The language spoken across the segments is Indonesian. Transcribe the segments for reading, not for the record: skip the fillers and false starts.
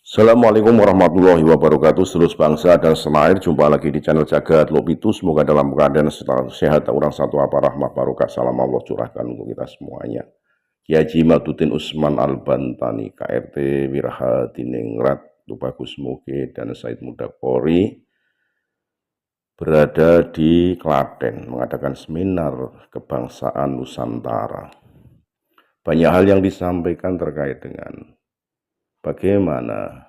Assalamualaikum warahmatullahi wabarakatuh. Seluruh bangsa dan senair, jumpa lagi di channel Jagat Lopitu. Semoga dalam keadaan sehat, orang satu apa rahmah barokah. Salam Allah curahkan untuk kita semuanya. Kiai Haji Madudin Usman Al-Bantani, KRT Wirahadi Ningrat, Tubagus Muge, dan Said Muda Polri berada di Klaten mengadakan seminar kebangsaan Nusantara. Banyak hal yang disampaikan terkait dengan bagaimana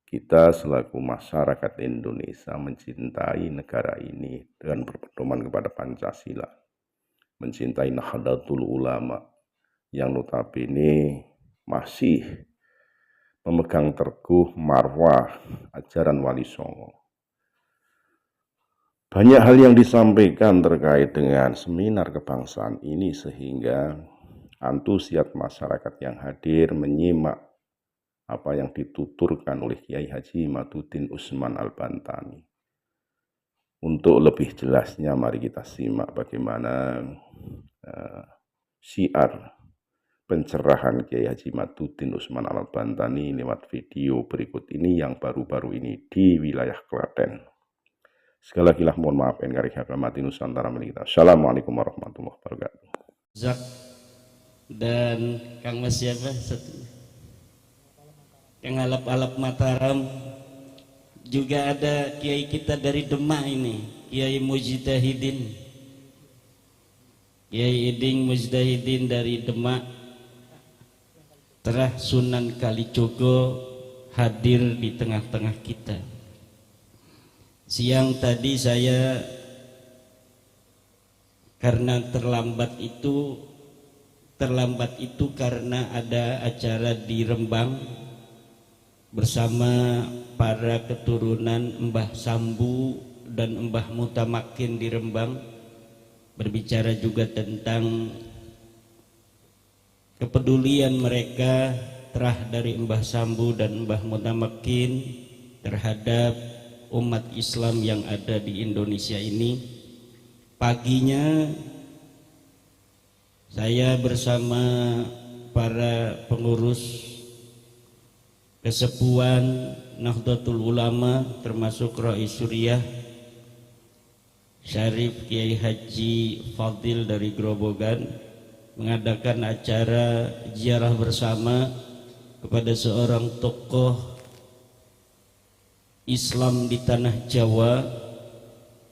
kita selaku masyarakat Indonesia mencintai negara ini dengan berpedoman kepada Pancasila, mencintai Nahdlatul Ulama yang notabene masih memegang teguh marwah ajaran Wali Songo. Banyak hal yang disampaikan terkait dengan seminar kebangsaan ini sehingga antusias masyarakat yang hadir menyimak apa yang dituturkan oleh Kiai Haji Madudin Usman Al-Bantani. Untuk lebih jelasnya mari kita simak bagaimana syiar pencerahan Kiai Haji Madudin Usman Al-Bantani lewat video berikut ini yang baru-baru ini di wilayah Klaten. Sekali lagi mohon maaf engkari hakimati Nusantara milik kita. Assalamualaikum warahmatullahi wabarakatuh. Zak dan Kang Mas siapa satu? Yang alap-alap Mataram, juga ada kiai kita dari Demak ini, Kiai Mujtahidin, Kiai Iding Mujtahidin dari Demak, Terah Sunan Kalijogo hadir di tengah-tengah kita. Siang tadi saya karena terlambat itu karena ada acara di Rembang bersama para keturunan Mbah Sambu dan Mbah Mutamakin di Rembang, berbicara juga tentang kepedulian mereka terah dari Mbah Sambu dan Mbah Mutamakin terhadap umat Islam yang ada di Indonesia ini. Paginya saya bersama para pengurus kesepuan Nahdlatul Ulama termasuk Rais Suriah Syarif Kiai Haji Fadil dari Grobogan mengadakan acara ziarah bersama kepada seorang tokoh Islam di tanah Jawa,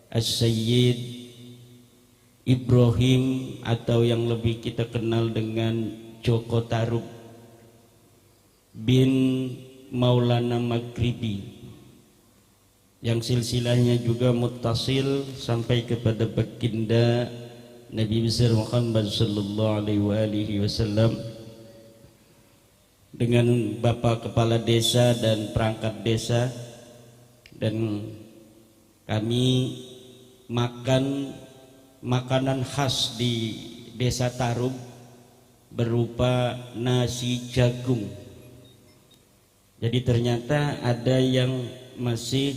As-Sayyid Ibrahim atau yang lebih kita kenal dengan Joko Tarub bin Maulana Maghribi, yang silsilahnya juga muttasil sampai kepada baginda Nabi besar Muhammad sallallahu alaihi wasallam, dengan Bapak Kepala Desa dan perangkat desa. Dan kami makan makanan khas di Desa Tarub berupa nasi jagung. Jadi ternyata ada yang masih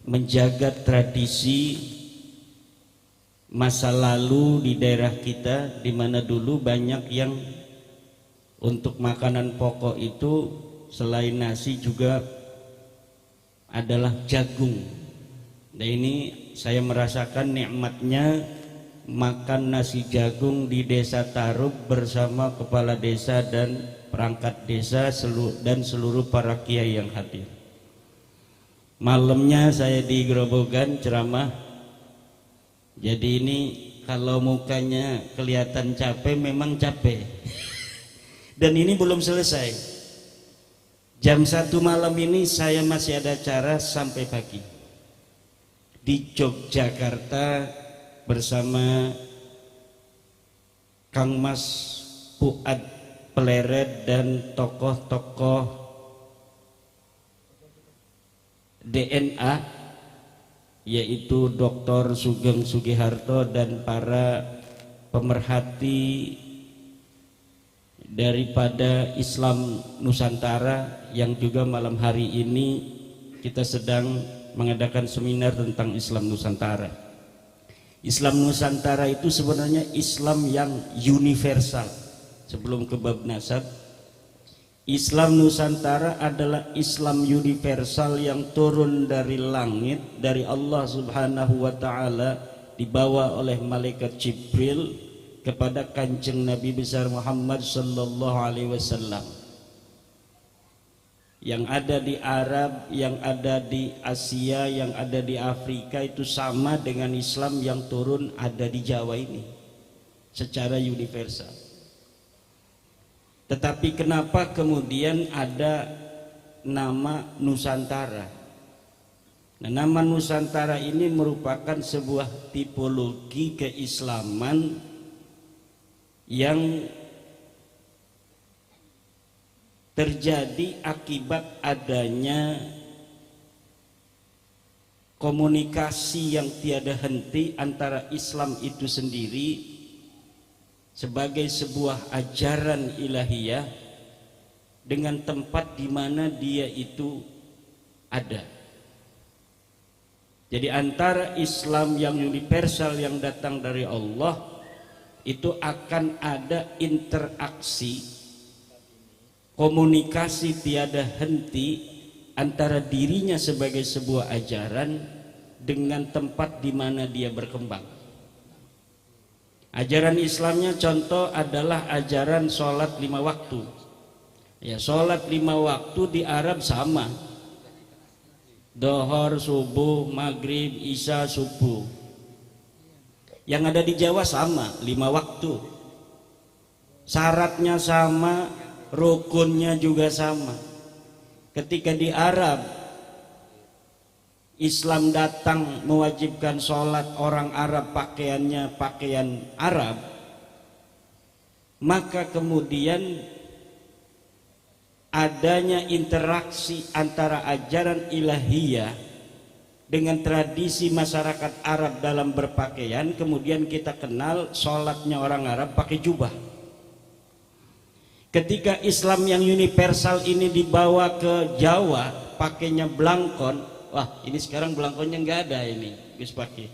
menjaga tradisi masa lalu di daerah kita, di mana dulu banyak yang untuk makanan pokok itu selain nasi juga adalah jagung. Nah ini saya merasakan nikmatnya makan nasi jagung di Desa Tarub bersama kepala desa dan perangkat desa dan seluruh para kiai yang hadir. Malamnya saya di Grobogan ceramah. Jadi ini kalau mukanya kelihatan capek, memang capek. Dan ini belum selesai. Jam 1 malam ini saya masih ada acara sampai pagi di Yogyakarta bersama Kang Mas Fuad Pleret dan tokoh-tokoh DNA yaitu Dr. Sugeng Sugiharto dan para pemerhati daripada Islam Nusantara, yang juga malam hari ini kita sedang mengadakan seminar tentang Islam Nusantara. Islam Nusantara itu sebenarnya Islam yang universal. Sebelum ke bab nasab, Islam Nusantara adalah Islam universal yang turun dari langit, dari Allah Subhanahu wa Ta'ala, dibawa oleh malaikat Jibril kepada Kanjeng Nabi besar Muhammad sallallahu alaihi wasallam. Yang ada di Arab, yang ada di Asia, yang ada di Afrika itu sama dengan Islam yang turun ada di Jawa ini secara universal. Tetapi kenapa kemudian ada nama Nusantara? Nah, nama Nusantara ini merupakan sebuah tipologi keislaman yang terjadi akibat adanya komunikasi yang tiada henti antara Islam itu sendiri sebagai sebuah ajaran ilahiyah dengan tempat di mana dia itu ada. Jadi antara Islam yang universal yang datang dari Allah itu akan ada interaksi, komunikasi tiada henti antara dirinya sebagai sebuah ajaran dengan tempat di mana dia berkembang. Ajaran Islamnya contoh adalah ajaran sholat 5 waktu. Ya, sholat 5 waktu di Arab sama. Dohor, subuh, maghrib, isya, subuh. Yang ada di Jawa sama, 5 waktu. Syaratnya sama, rukunnya juga sama. Ketika di Arab Islam datang mewajibkan sholat, orang Arab pakaiannya pakaian Arab, maka kemudian adanya interaksi antara ajaran ilahiyah dengan tradisi masyarakat Arab dalam berpakaian. Kemudian kita kenal sholatnya orang Arab pakai jubah. Ketika Islam yang universal ini dibawa ke Jawa pakainya belangkon, wah ini sekarang belangkonnya nggak ada ini Gus pakai.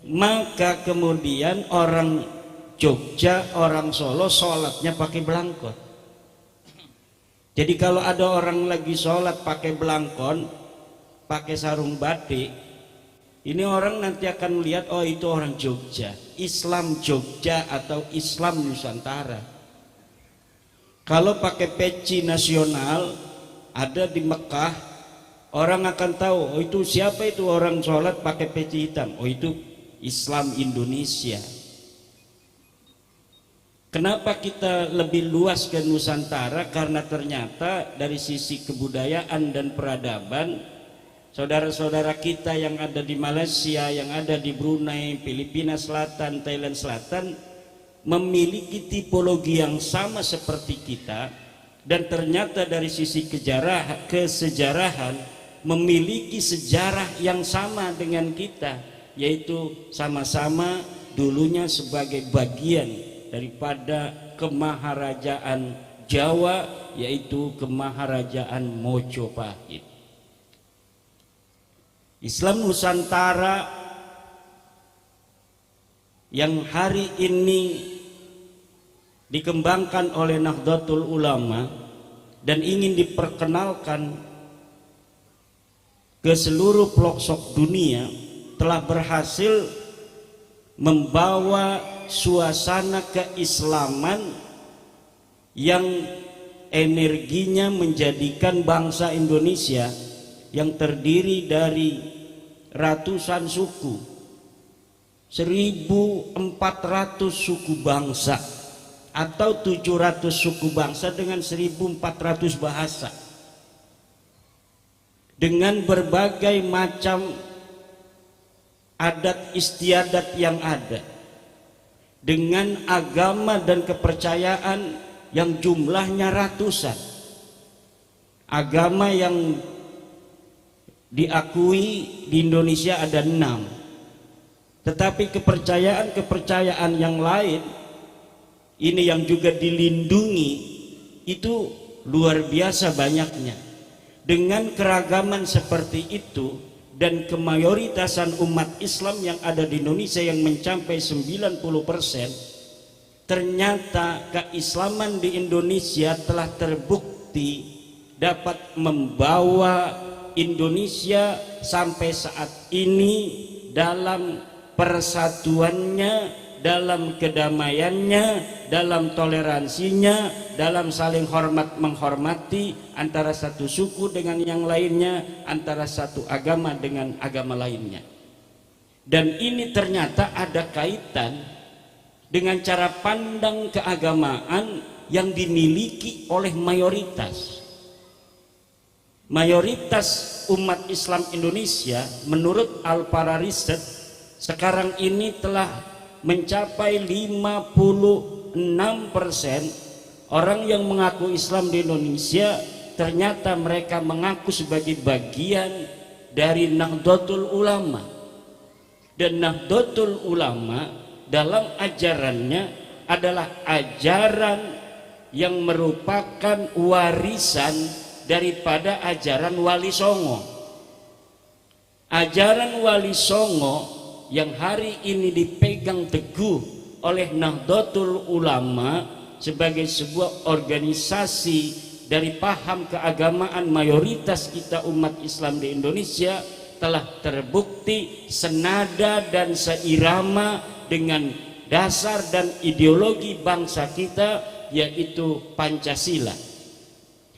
Maka kemudian orang Jogja, orang Solo sholatnya pakai belangkon. Jadi kalau ada orang lagi sholat pakai belangkon, pakai sarung batik, ini orang nanti akan melihat, oh itu orang Jogja, Islam Jogja atau Islam Nusantara. Kalau pakai peci nasional ada di Mekah, orang akan tahu, oh itu siapa itu orang sholat pakai peci hitam, oh itu Islam Indonesia. Kenapa kita lebih luas ke Nusantara? Karena ternyata dari sisi kebudayaan dan peradaban, saudara-saudara kita yang ada di Malaysia, yang ada di Brunei, Filipina Selatan, Thailand Selatan memiliki tipologi yang sama seperti kita, dan ternyata dari sisi kesejarahan memiliki sejarah yang sama dengan kita, yaitu sama-sama dulunya sebagai bagian daripada kemaharajaan Jawa, yaitu kemaharajaan Mojopahit. Islam Nusantara yang hari ini dikembangkan oleh Nahdlatul Ulama dan ingin diperkenalkan ke seluruh pelosok dunia, telah berhasil membawa suasana keislaman yang energinya menjadikan bangsa Indonesia yang terdiri dari ratusan suku, 1.400 suku bangsa atau 700 suku bangsa dengan 1.400 bahasa, dengan berbagai macam adat istiadat yang ada, dengan agama dan kepercayaan yang jumlahnya ratusan. Agama yang diakui di Indonesia ada 6, tetapi kepercayaan-kepercayaan yang lain ini yang juga dilindungi itu luar biasa banyaknya. Dengan keragaman seperti itu dan kemayoritasan umat Islam yang ada di Indonesia yang mencapai 90%, ternyata keislaman di Indonesia telah terbukti dapat membawa Indonesia sampai saat ini dalam persatuannya, dalam kedamaiannya, dalam toleransinya, dalam saling hormat menghormati antara satu suku dengan yang lainnya, antara satu agama dengan agama lainnya. Dan ini ternyata ada kaitan dengan cara pandang keagamaan yang dimiliki oleh mayoritas. Mayoritas umat Islam Indonesia menurut Al-Para Riset sekarang ini telah mencapai 56% orang yang mengaku Islam di Indonesia ternyata mereka mengaku sebagai bagian dari Nahdlatul Ulama. Dan Nahdlatul Ulama dalam ajarannya adalah ajaran yang merupakan warisan daripada ajaran Wali Songo. Ajaran Wali Songo yang hari ini dipegang teguh oleh Nahdlatul Ulama sebagai sebuah organisasi dari paham keagamaan mayoritas kita umat Islam di Indonesia telah terbukti senada dan seirama dengan dasar dan ideologi bangsa kita, yaitu Pancasila.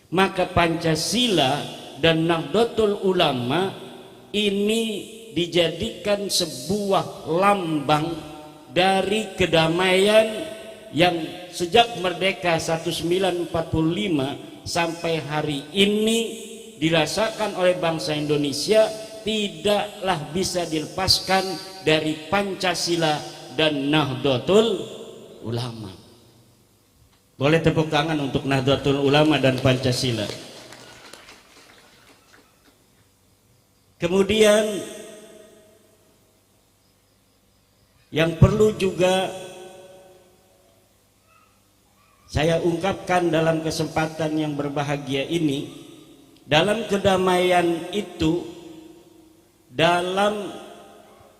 Maka Pancasila dan Nahdlatul Ulama ini dijadikan sebuah lambang dari kedamaian yang sejak merdeka 1945 sampai hari ini dirasakan oleh bangsa Indonesia tidaklah bisa dilepaskan dari Pancasila dan Nahdlatul Ulama. Boleh tepuk tangan untuk Nahdlatul Ulama dan Pancasila. Kemudian yang perlu juga saya ungkapkan dalam kesempatan yang berbahagia ini, dalam kedamaian itu, dalam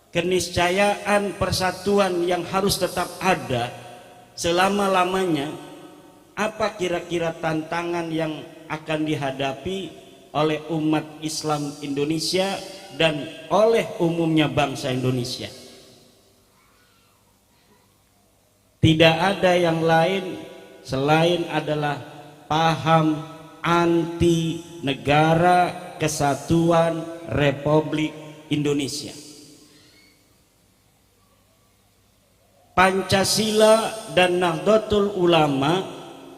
keniscayaan persatuan yang harus tetap ada selama-lamanya, apa kira-kira tantangan yang akan dihadapi oleh umat Islam Indonesia dan oleh umumnya bangsa Indonesia? Tidak ada yang lain selain adalah paham anti negara kesatuan Republik Indonesia. Pancasila dan Nahdlatul Ulama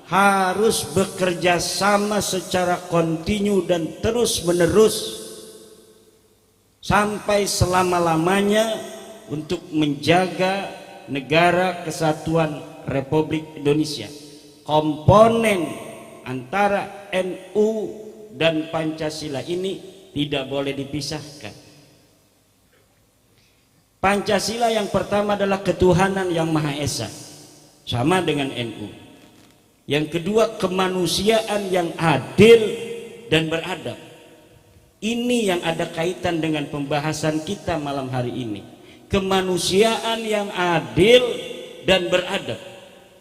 harus bekerja sama secara kontinu dan terus menerus sampai selama-lamanya untuk menjaga negara kesatuan Republik Indonesia. Komponen antara NU dan Pancasila ini tidak boleh dipisahkan. Pancasila yang pertama adalah ketuhanan yang Maha Esa, sama dengan NU. Yang kedua, kemanusiaan yang adil dan beradab. Ini yang ada kaitan dengan pembahasan kita malam hari ini. Kemanusiaan yang adil dan beradab.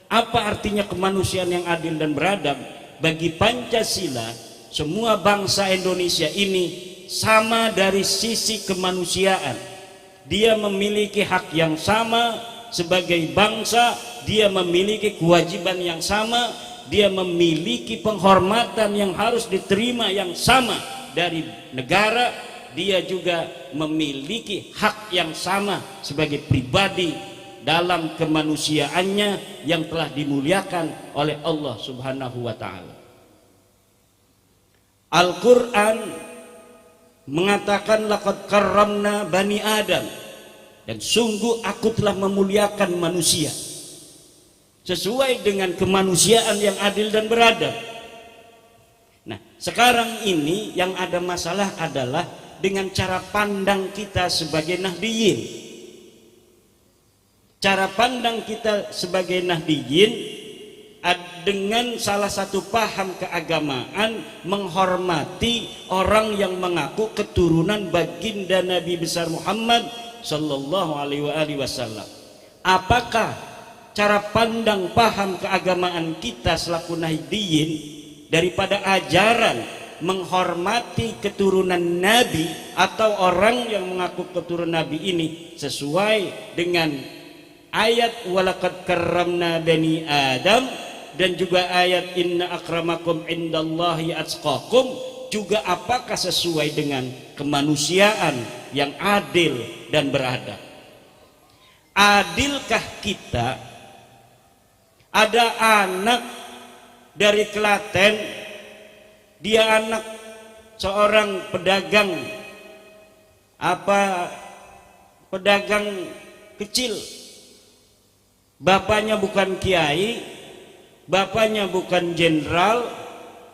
Apa artinya kemanusiaan yang adil dan beradab? Bagi Pancasila, semua bangsa Indonesia ini sama dari sisi kemanusiaan. Dia memiliki hak yang sama sebagai bangsa, dia memiliki kewajiban yang sama, dia memiliki penghormatan yang harus diterima yang sama dari negara, dia juga memiliki hak yang sama sebagai pribadi dalam kemanusiaannya yang telah dimuliakan oleh Allah Subhanahu wa ta'ala. Al-Quran mengatakan laqad karramna bani Adam, dan sungguh aku telah memuliakan manusia sesuai dengan kemanusiaan yang adil dan beradab. Nah, sekarang ini yang ada masalah adalah dengan cara pandang kita sebagai Nahdiyin. Cara pandang kita sebagai Nahdiyin dengan salah satu paham keagamaan menghormati orang yang mengaku keturunan baginda Nabi besar Muhammad sallallahu alaihi wasallam. Apakah cara pandang paham keagamaan kita selaku Nahdiyin daripada ajaran menghormati keturunan Nabi atau orang yang mengaku keturunan Nabi ini sesuai dengan ayat walaqad karramna bani Adam dan juga ayat inna akramakum indallahi atqakum, juga apakah sesuai dengan kemanusiaan yang adil dan beradab? Adilkah kita? Ada anak dari Klaten, dia anak seorang pedagang pedagang kecil, bapaknya bukan kiai, bapaknya bukan jenderal,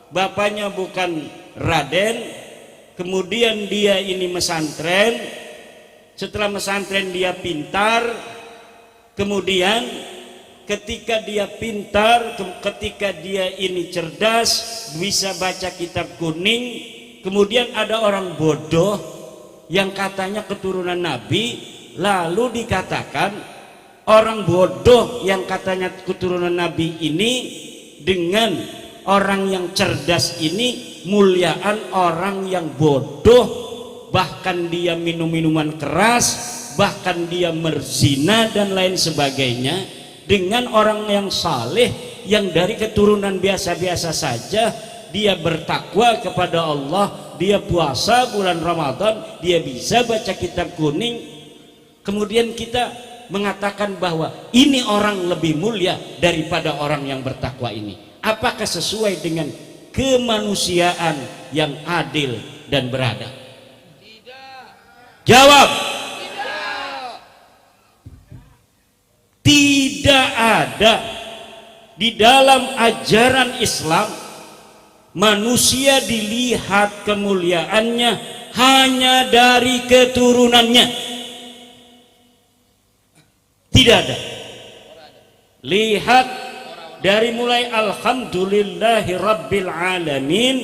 bapaknya bukan raden, kemudian dia ini mesantren, setelah mesantren dia pintar, kemudian ketika dia pintar, ketika dia ini cerdas, bisa baca kitab kuning, kemudian ada orang bodoh yang katanya keturunan Nabi, lalu dikatakan orang bodoh yang katanya keturunan Nabi ini dengan orang yang cerdas ini muliaan orang yang bodoh, bahkan dia minum minuman keras, bahkan dia merzina dan lain sebagainya, dengan orang yang saleh yang dari keturunan biasa-biasa saja, dia bertakwa kepada Allah, dia puasa bulan Ramadan, dia bisa baca kitab kuning, kemudian kita mengatakan bahwa ini orang lebih mulia daripada orang yang bertakwa ini. Apakah sesuai dengan kemanusiaan yang adil dan beradab? Tidak. Jawab. Tidak ada di dalam ajaran Islam manusia dilihat kemuliaannya hanya dari keturunannya. Tidak ada. Lihat dari mulai alhamdulillahi rabbil alamin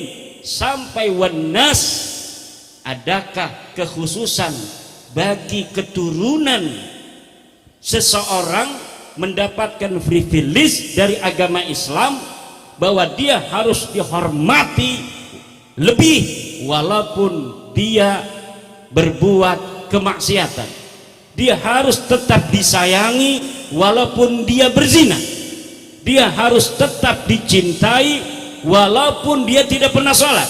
sampai wannas, adakah kekhususan bagi keturunan seseorang mendapatkan privilege dari agama Islam bahwa dia harus dihormati lebih walaupun dia berbuat kemaksiatan, dia harus tetap disayangi walaupun dia berzina, dia harus tetap dicintai walaupun dia tidak pernah sholat.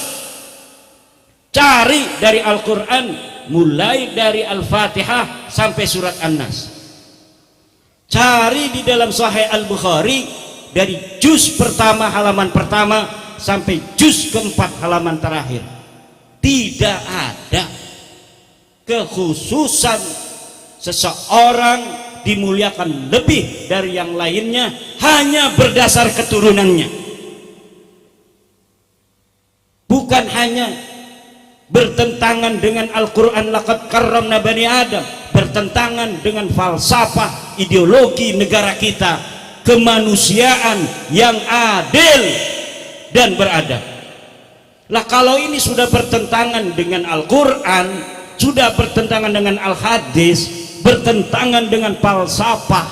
Cari dari Al-Quran mulai dari Al-Fatihah sampai surat An-Nas. Cari di dalam Sahih Al-Bukhari dari juz pertama halaman pertama sampai juz keempat halaman terakhir. Tidak ada kekhususan seseorang dimuliakan lebih dari yang lainnya hanya berdasar keturunannya. Bukan hanya bertentangan dengan Al-Quran laqad karramna bani Adam, bertentangan dengan falsafah ideologi negara kita, kemanusiaan yang adil dan beradab. Lah kalau ini sudah bertentangan dengan Al-Quran, sudah bertentangan dengan Al-Hadis, bertentangan dengan falsafah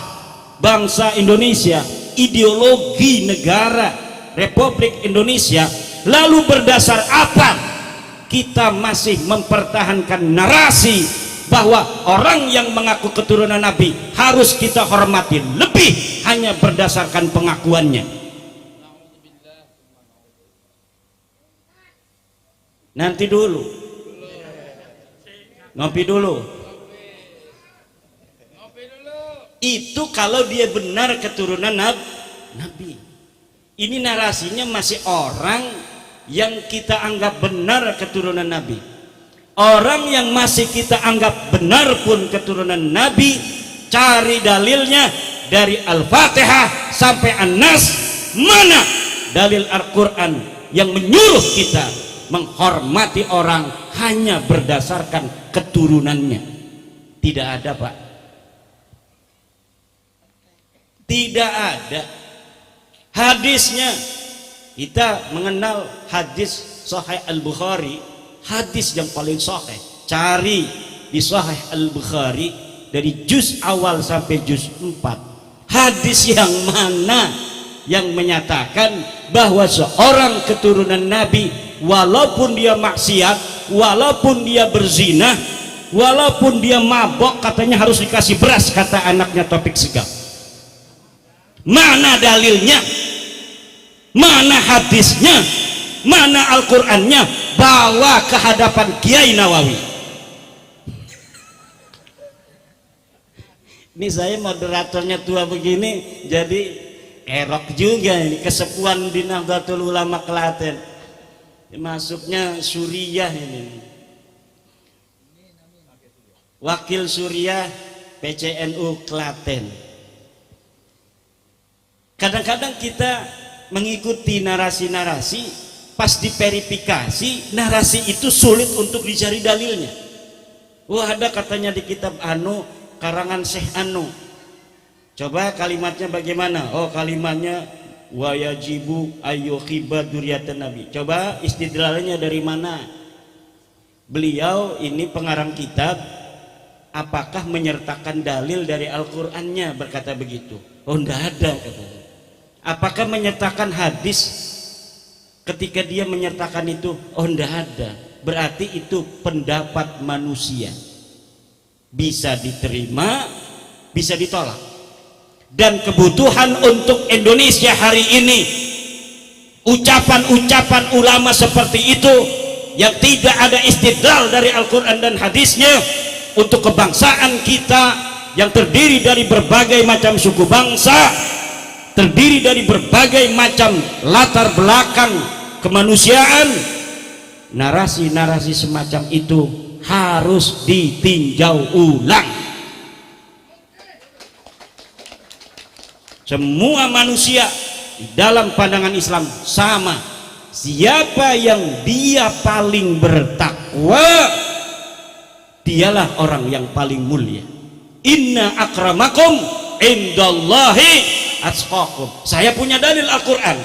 bangsa Indonesia, ideologi negara Republik Indonesia, lalu berdasar apa kita masih mempertahankan narasi bahwa orang yang mengaku keturunan Nabi harus kita hormati lebih hanya berdasarkan pengakuannya? Nanti dulu, ngopi dulu. Itu kalau dia benar keturunan Nabi. Ini narasinya masih orang yang kita anggap benar keturunan Nabi. Orang yang masih kita anggap benar pun keturunan Nabi, cari dalilnya dari Al-Fatihah sampai An-Nas. Mana dalil Al-Quran yang menyuruh kita menghormati orang hanya berdasarkan keturunannya? Tidak ada, Pak. Tidak ada. Hadisnya, kita mengenal hadis Sahih Al-Bukhari, hadis yang paling sahih. Cari di Sahih Al-Bukhari dari juz awal sampai juz 4. Hadis yang mana yang menyatakan bahwa seorang keturunan Nabi walaupun dia maksiat, walaupun dia berzina, walaupun dia mabok, katanya harus dikasih beras, kata anaknya Taufik Segaf. Mana dalilnya? Mana hadisnya? Mana Al-Qur'annya? Bawa ke hadapan Kiai Nawawi. Ini saya moderatornya tua begini, jadi erok juga ini, kesepuan di Nahdlatul Ulama Klaten. Masuknya Suriah ini. Wakil Suriah PCNU Klaten. Kadang-kadang kita mengikuti narasi-narasi, pas diverifikasi narasi itu sulit untuk dicari dalilnya. Wah, ada katanya di kitab karangan Syekh coba kalimatnya bagaimana? Oh, kalimatnya wayajibu ayyuhibba dzurriyyatan nabi. Coba istidlalnya dari mana? Beliau ini pengarang kitab, apakah menyertakan dalil dari Al-Qur'annya berkata begitu? Oh, enggak ada katanya. Apakah menyertakan hadis ketika dia menyertakan itu? Oh, enggak ada. Berarti itu pendapat manusia, bisa diterima, bisa ditolak. Dan kebutuhan untuk Indonesia hari ini, ucapan-ucapan ulama seperti itu yang tidak ada istidlal dari Al-Quran dan hadisnya, untuk kebangsaan kita yang terdiri dari berbagai macam suku bangsa, terdiri dari berbagai macam latar belakang kemanusiaan, narasi-narasi semacam itu harus ditinjau ulang. Semua manusia di dalam pandangan Islam sama. Siapa yang dia paling bertakwa, dialah orang yang paling mulia. Inna akramakum indallahi atqakum. Saya punya dalil Al-Quran.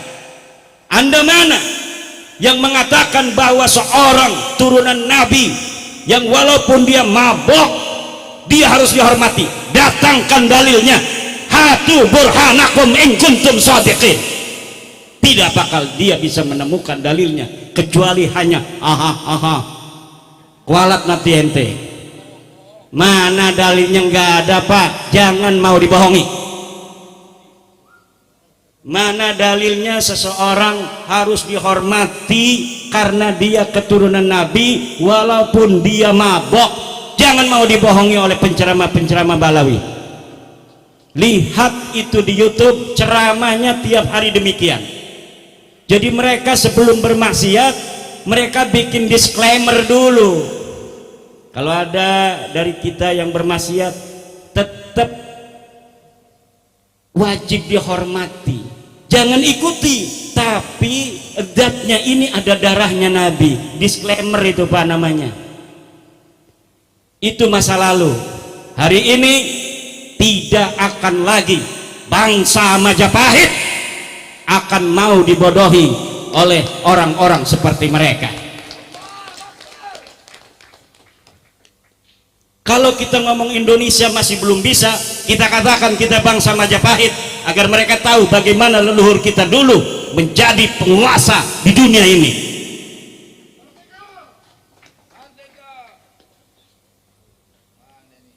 Anda mana yang mengatakan bahwa seorang turunan Nabi yang walaupun dia mabok dia harus dihormati? Datangkan dalilnya. Hatu burhanakum in kuntum shadiqin. Tidak bakal dia bisa menemukan dalilnya kecuali hanya kualat nanti ente. Mana dalilnya? Nggak ada, Pak. Jangan mau dibohongi. Mana dalilnya seseorang harus dihormati karena dia keturunan Nabi walaupun dia mabok? Jangan mau dibohongi oleh penceramah-penceramah Balawi. Lihat itu di YouTube, ceramahnya tiap hari demikian. Jadi mereka sebelum bermaksiat, mereka bikin disclaimer dulu. Kalau ada dari kita yang bermaksiat, tetap wajib dihormati, jangan ikuti. Tapi zatnya ini ada darahnya Nabi. Disclaimer itu Pak namanya. Itu masa lalu. Hari ini tidak akan lagi bangsa Majapahit akan mau dibodohi oleh orang-orang seperti mereka. Kalau kita ngomong Indonesia masih belum bisa, kita katakan kita bangsa Majapahit, agar mereka tahu bagaimana leluhur kita dulu menjadi penguasa di dunia ini.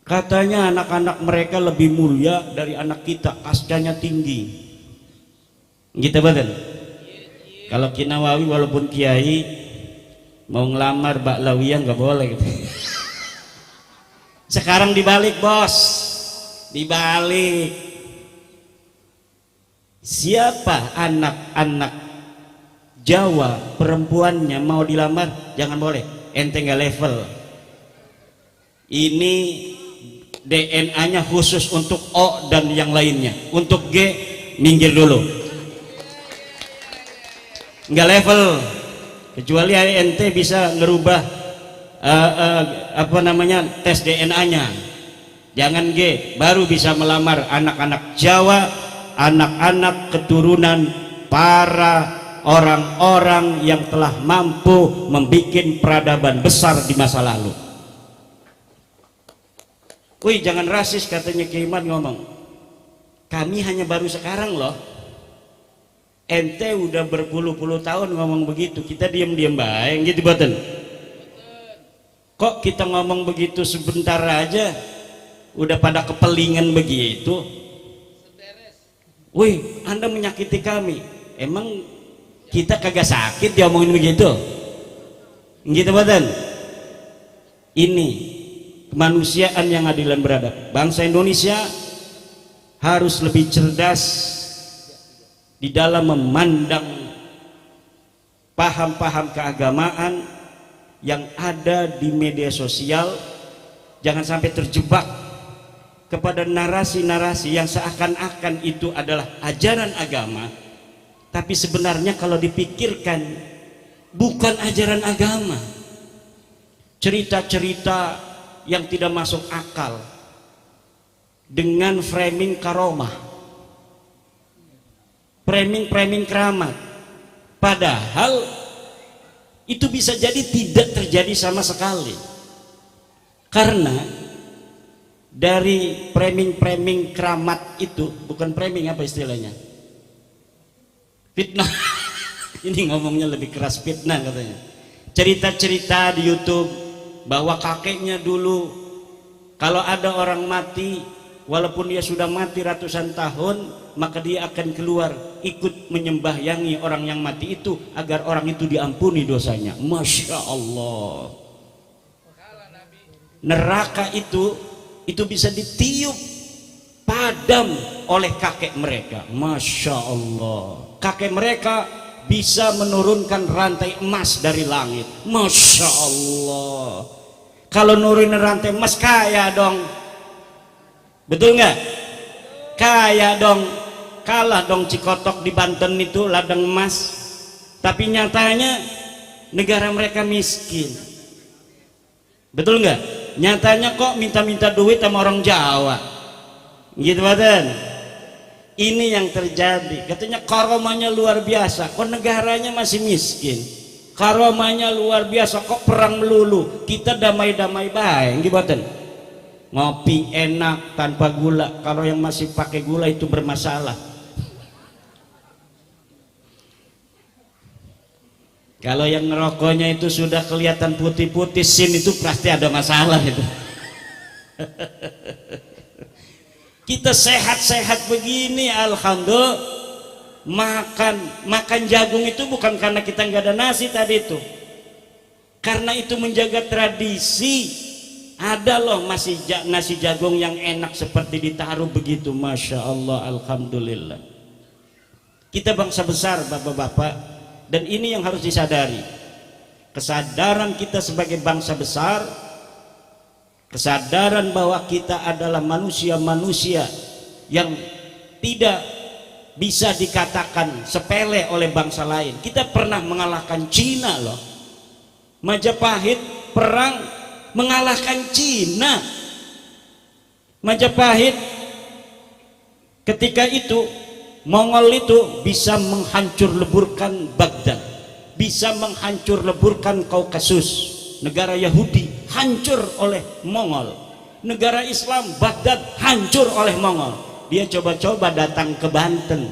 Katanya anak-anak mereka lebih mulia dari anak kita, kastanya tinggi. Gitu betul. Kalau Ki Nawawi walaupun kiai mau ngelamar Mbak Lawiyah nggak boleh gitu. Sekarang dibalik bos, dibalik. Siapa anak-anak Jawa perempuannya mau dilamar jangan boleh, ente nggak level. Ini DNA-nya khusus untuk O dan yang lainnya. Untuk G minggir dulu, nggak level. Kecuali ente bisa ngerubah apa namanya tes DNA-nya. Jangan G, baru bisa melamar anak-anak Jawa, anak-anak keturunan para orang-orang yang telah mampu membuat peradaban besar di masa lalu. Wih, jangan rasis katanya Kiai Iman ngomong. Kami hanya baru sekarang loh. Ente udah berpuluh-puluh tahun ngomong begitu, kita diam-diam baik gitu boten. Kok kita ngomong begitu sebentar aja udah pada kepelingan begitu? Wih, Anda menyakiti kami. Emang kita kagak sakit diomongin begitu? Gitu boten. Ini kemanusiaan yang adil dan beradab. Bangsa Indonesia harus lebih cerdas di dalam memandang paham-paham keagamaan yang ada di media sosial. Jangan sampai terjebak kepada narasi-narasi yang seakan-akan itu adalah ajaran agama, tapi sebenarnya kalau dipikirkan bukan ajaran agama. Cerita-cerita yang tidak masuk akal dengan framing karomah, framing keramat, padahal itu bisa jadi tidak terjadi sama sekali. Karena dari framing keramat itu, bukan framing, apa istilahnya, fitnah. Ini ngomongnya lebih keras, fitnah katanya. Cerita-cerita di YouTube bahwa kakeknya dulu kalau ada orang mati, walaupun dia sudah mati ratusan tahun, maka dia akan keluar ikut menyembahyangi orang yang mati itu agar orang itu diampuni dosanya. Masya Allah. Neraka itu bisa ditiup padam oleh kakek mereka. Masya Allah. Kakek mereka bisa menurunkan rantai emas dari langit. Masya Allah. Kalau nurunin rantai emas kaya dong. Betul nggak? Kaya dong. Kalah dong Cikotok di Banten itu ladang emas. Tapi nyatanya negara mereka miskin. Betul nggak? Nyatanya kok minta-minta duit sama orang Jawa. Gitu badan. Ini yang terjadi. Katanya karomanya luar biasa, kok negaranya masih miskin. Karomanya luar biasa, kok perang melulu, kita damai-damai baik. Gimana? Ngopi enak tanpa gula. Kalau yang masih pakai gula itu bermasalah. Kalau yang ngerokoknya itu sudah kelihatan putih-putih sin, itu pasti ada masalah itu. Kita sehat-sehat begini, alhamdulillah. Makan jagung itu bukan karena kita nggak ada nasi tadi itu, karena itu menjaga tradisi. Ada loh masih nasi jagung yang enak seperti ditaruh begitu. Masya Allah, alhamdulillah. Kita bangsa besar bapak-bapak, dan ini yang harus disadari. Kesadaran kita sebagai bangsa besar, kesadaran bahwa kita adalah manusia-manusia yang tidak bisa dikatakan sepele oleh bangsa lain. Kita pernah mengalahkan Cina loh. Majapahit perang mengalahkan Cina. Majapahit ketika itu, Mongol itu bisa menghancur leburkan Baghdad, bisa menghancur leburkan Kaukasus. Negara Yahudi hancur oleh Mongol. Negara Islam Baghdad hancur oleh Mongol. Dia coba-coba datang ke Banten.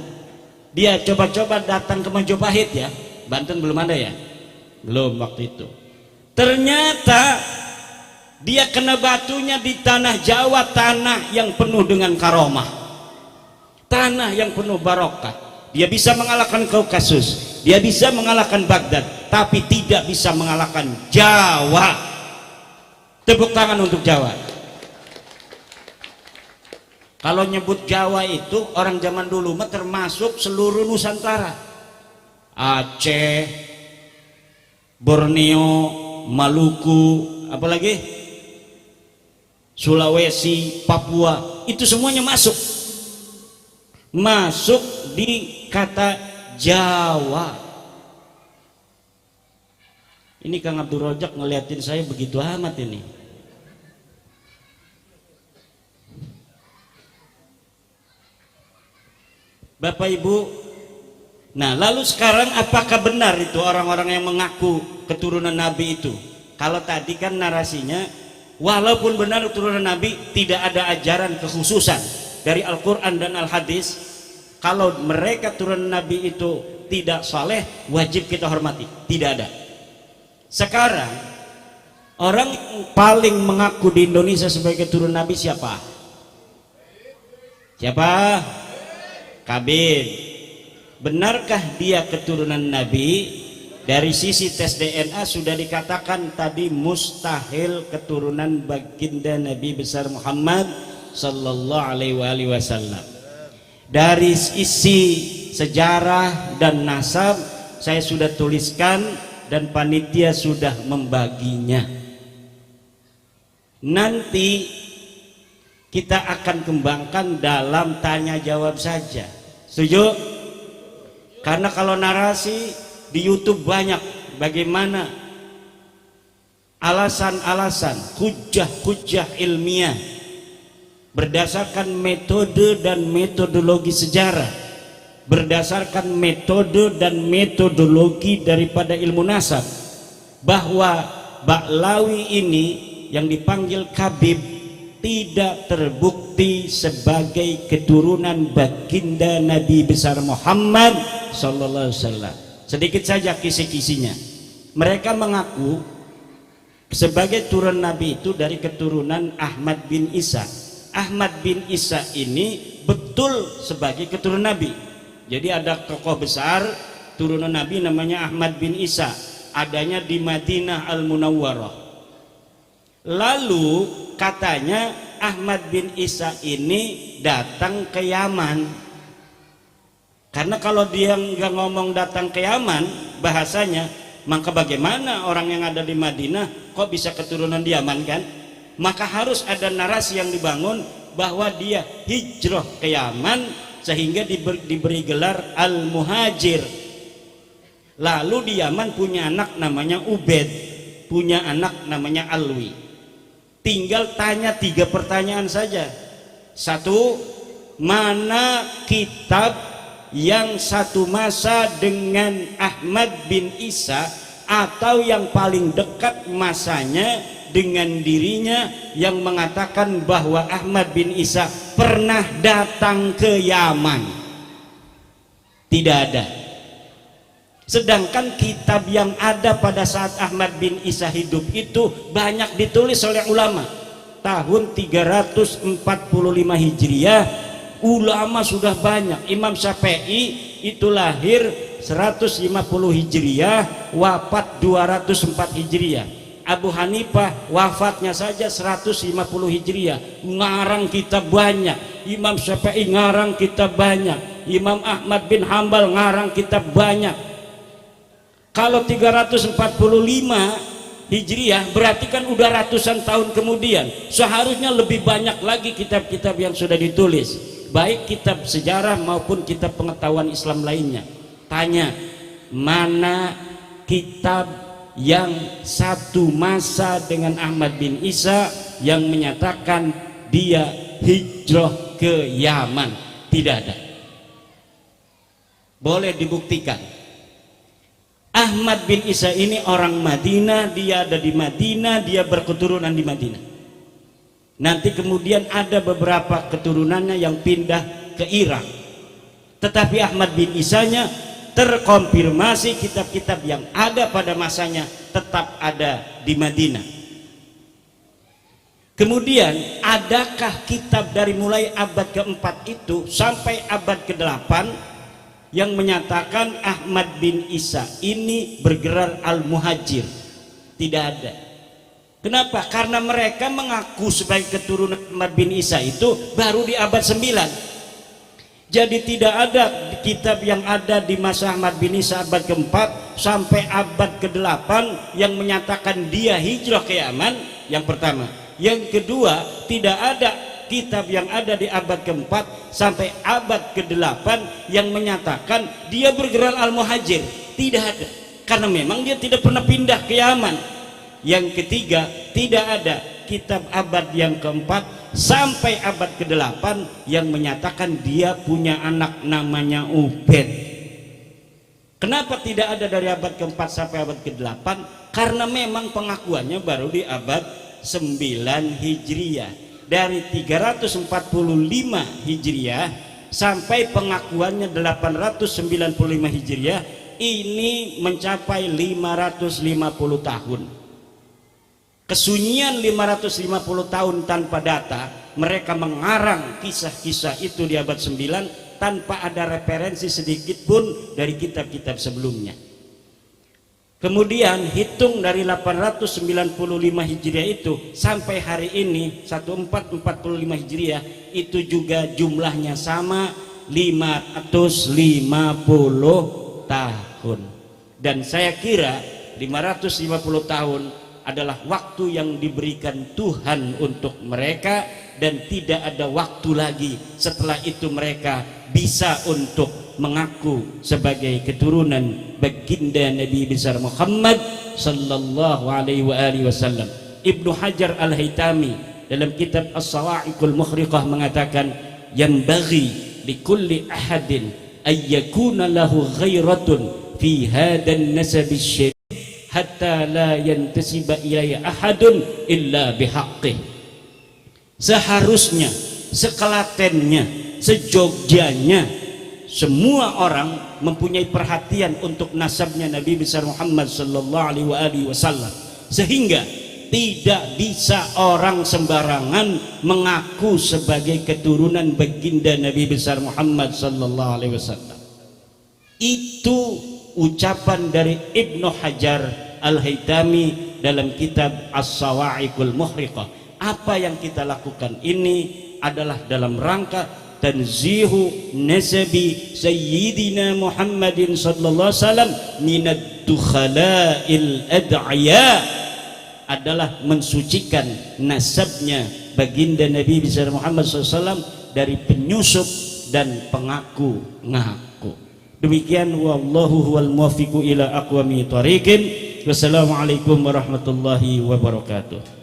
Dia coba-coba datang ke Majapahit ya. Banten belum ada ya? Belum waktu itu. Ternyata dia kena batunya di tanah Jawa, tanah yang penuh dengan karomah, tanah yang penuh barokah. Dia bisa mengalahkan Kaukasus, dia bisa mengalahkan Baghdad, tapi tidak bisa mengalahkan Jawa. Tepuk tangan untuk Jawa. Kalau nyebut Jawa itu orang zaman dulu mah termasuk seluruh Nusantara. Aceh, Borneo, Maluku, apalagi Sulawesi, Papua, itu semuanya masuk di kata Jawa. Ini Kang Abdul Rojak ngeliatin saya begitu amat ini. Bapak Ibu, nah lalu sekarang apakah benar itu orang-orang yang mengaku keturunan Nabi itu? Kalau tadi kan narasinya, walaupun benar keturunan Nabi, tidak ada ajaran kekhususan. dari Al-Quran dan Al-Hadis, kalau mereka turunan Nabi itu tidak saleh, wajib kita hormati. Tidak ada. Sekarang orang yang paling mengaku di Indonesia sebagai keturunan Nabi siapa? Siapa? Kabir. Benarkah dia keturunan Nabi? Dari sisi tes DNA sudah dikatakan tadi mustahil keturunan baginda Nabi besar Muhammad sallallahu alaihi wasallam. Dari sisi sejarah dan nasab saya sudah tuliskan dan panitia sudah membaginya. Nanti kita akan kembangkan dalam tanya jawab saja. Setuju? Karena kalau narasi di YouTube banyak bagaimana alasan-alasan, hujah-hujah ilmiah berdasarkan metode dan metodologi sejarah, berdasarkan metode dan metodologi daripada ilmu nasab, bahwa Ba'lawi ini yang dipanggil Kabib tidak terbukti sebagai keturunan baginda Nabi besar Muhammad sallallahu alaihi wasallam. Sedikit saja kisi-kisinya. Mereka mengaku sebagai turun Nabi itu dari keturunan Ahmad bin Isa. Ahmad bin Isa ini betul sebagai keturunan Nabi. Jadi ada tokoh besar turunan Nabi namanya Ahmad bin Isa, adanya di Madinah Al-Munawwarah. Lalu katanya Ahmad bin Isa ini datang ke Yaman. Karena kalau dia nggak ngomong datang ke Yaman bahasanya, maka bagaimana orang yang ada di Madinah kok bisa keturunan di Yaman kan? Maka harus ada narasi yang dibangun bahwa dia hijrah ke Yaman sehingga diberi gelar Al-Muhajir. Lalu di Yaman punya anak namanya Ubed, punya anak namanya Alwi. Tinggal tanya 3 pertanyaan saja. 1, mana kitab yang satu masa dengan Ahmad bin Isa atau yang paling dekat masanya dengan dirinya yang mengatakan bahwa Ahmad bin Isa pernah datang ke Yaman? Tidak ada. Sedangkan kitab yang ada pada saat Ahmad bin Isa hidup itu banyak ditulis oleh ulama. Tahun 345 Hijriah ulama sudah banyak. Imam Syafi'i itu lahir 150 Hijriah, wafat 204 Hijriah. Abu Hanifah wafatnya saja 150 Hijriah, ngarang kitab banyak. Imam Syafi'i ngarang kitab banyak. Imam Ahmad bin Hambal ngarang kitab banyak. Kalau 345 Hijriah berarti kan udah ratusan tahun kemudian. Seharusnya lebih banyak lagi kitab-kitab yang sudah ditulis, baik kitab sejarah maupun kitab pengetahuan Islam lainnya. Tanya, mana kitab yang satu masa dengan Ahmad bin Isa yang menyatakan dia hijrah ke Yaman? Tidak ada. Boleh dibuktikan. Ahmad bin Isa ini orang Madinah, dia ada di Madinah, dia berketurunan di Madinah. Nanti kemudian ada beberapa keturunannya yang pindah ke Irak. Tetapi Ahmad bin Isanya terkonfirmasi kitab-kitab yang ada pada masanya tetap ada di Madinah. Kemudian adakah kitab dari mulai abad keempat itu sampai abad ke-8 yang menyatakan Ahmad bin Isa ini bergelar Al-Muhajir? Tidak ada. Kenapa? Karena mereka mengaku sebagai keturunan Ahmad bin Isa itu baru di abad 9. Jadi tidak ada kitab yang ada di masa Ahmad bin Isa abad ke-4 sampai abad ke-8 yang menyatakan dia hijrah ke Yaman, yang pertama. Yang kedua, tidak ada kitab yang ada di abad ke-4 sampai abad ke-8 yang menyatakan dia bergerak Al-Muhajir. Tidak ada, karena memang dia tidak pernah pindah ke Yaman. Yang ketiga, tidak ada kitab abad yang ke-4 sampai abad ke-8 yang menyatakan dia punya anak namanya Ubed. Kenapa tidak ada dari abad ke-4 sampai abad ke-8? Karena memang pengakuannya baru di abad 9 Hijriah. dari 345 Hijriah sampai pengakuannya 895 Hijriah ini mencapai 550 tahun. Kesunyian 550 tahun tanpa data, mereka mengarang kisah-kisah itu di abad 9 tanpa ada referensi sedikit pun dari kitab-kitab sebelumnya. Kemudian hitung dari 895 Hijriah itu sampai hari ini 1445 Hijriah itu juga jumlahnya sama 550 tahun. Dan saya kira 550 tahun adalah waktu yang diberikan Tuhan untuk mereka, dan tidak ada waktu lagi setelah itu mereka bisa untuk mengaku sebagai keturunan baginda Nabi besar Muhammad sallallahu alaihi wasallam. Ibnu Hajar Al-Haytami dalam kitab As-Sawa'iqul Mukhriqah mengatakan, yang bagi likulli ahadin ayyakuna lahu ghairatun fi hadan nasabi syarif hatta la yantasiba ilaihi ahadun illa bihaqqih. Seharusnya, sekelatennya, sejogjanya semua orang mempunyai perhatian untuk nasabnya Nabi besar Muhammad sallallahu alaihi wasallam, sehingga tidak bisa orang sembarangan mengaku sebagai keturunan baginda Nabi besar Muhammad sallallahu alaihi wasallam. Itu ucapan dari Ibnu Hajar Al-Haytami dalam kitab As-Sawa'iqul Mukhriqah. Apa yang kita lakukan ini adalah dalam rangka tanzihu nasabi sayyidina Muhammadin sallallahu alaihi wasallam minad dukhala'il ad'iya, adalah mensucikan nasabnya baginda Nabi besar Muhammad SAW dari penyusup dan pengaku-ngaku. Demikian, wallahu huwal muwaffiqu ila aqwami thariqin. Wassalamualaikum warahmatullahi wabarakatuh.